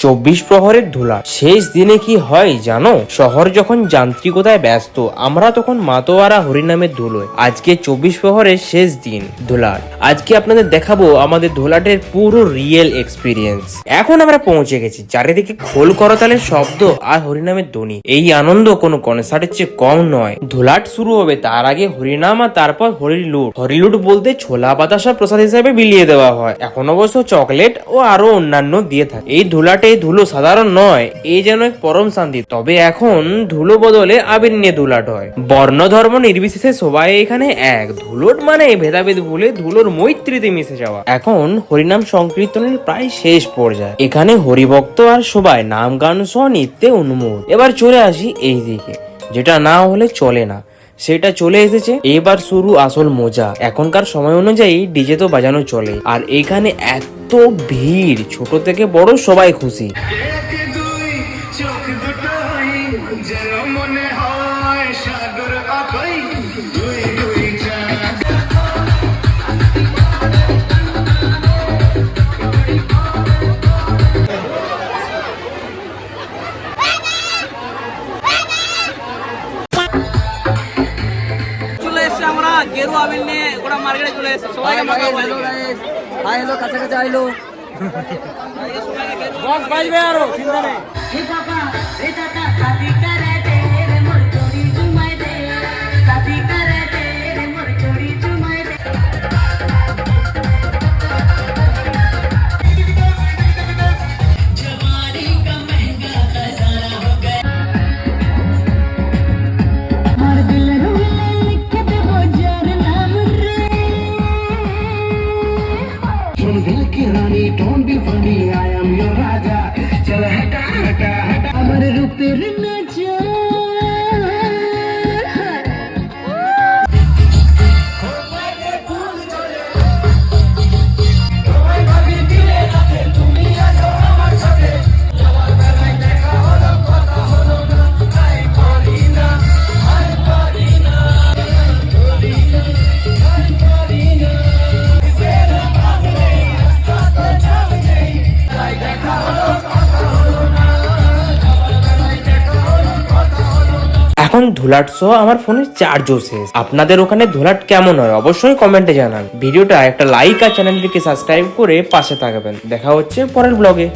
24 প্রহরের ধুলা শেষ দিনে কি হয় জানো? শহর যখন যান্ত্রিকতায় ব্যস্ত, আমরা তখন মাতোয়ারা হরিনামের ধুলোয়। আজকে 24 প্রহরের শেষ দিন ধুলার। আজকে আপনাদের দেখাবো আমাদের ধুলাটের পুরো রিয়েল এক্সপিরিয়েন্স। এখন আমরা পৌঁছে গেছি, চারিদিকে খোল করতালের শব্দ আর হরিনামের ধ্বনি। এই আনন্দ কোনো কনসার্টের চেয়ে কম নয়। ধুলাট শুরু হবে, তার আগে হরিনাম আর তারপর হরিলুট। হরিলুট বলতে ছোলা বাতাসা প্রসাদ হিসেবে বিলিয়ে দেওয়া হয়। এখন অবশ্য চকলেট ও আরো অন্যান্য দিয়ে থাকে। এই ধুলাটে ধুলো সাধারণ নয়, এই যেন এক পরম শান্তি। তবে এখন ধুলো বদলে আবির নিয়ে ধুলাট হয়। বর্ণ ধর্ম নির্বিশেষে সবাই এখানে এক। ধুলোট মানে ভেদাভেদ ভুলে ধুলোর মৈত্রীতে মিশে যাওয়া। এখন হরিনাম সংকীর্তনের প্রায় শেষ পর্যায়ে। এখানে হরিভক্ত আর সবাই নাম গান সহ নৃত্যে উন্মুখ। এবার চলে আসি এই দিকে, যেটা না হলে চলে না, সেটা চলে এসেছে। এবার শুরু আসল মজা। এখনকার সময় অনুযায়ী ডিজে তো বাজানো চলে, আর এখানে এত ভিড়, ছোট থেকে বড় সবাই খুশি। গেরুয়া আবির নিয়ে গোটা মার্কেটে চলে এসেছে। সবাইকে মাখাবো। হাই হ্যালো, কাছাকাছি আইলো বক্স বাজবে, আরো চিন্তা নেই। Don't be funny, I am your Raja. Chala hata hata hata. Amar ruper nacha. এখন ধুলাট সহ আমার ফোনের চার্জও শেষ। আপনাদের ওখানে ধুলাট কেমন হয় অবশ্যই কমেন্টে জানান। ভিডিওটা একটা লাইক আর চ্যানেলটিকে সাবস্ক্রাইব করে পাশে থাকবেন। দেখা হচ্ছে পরের ব্লগে।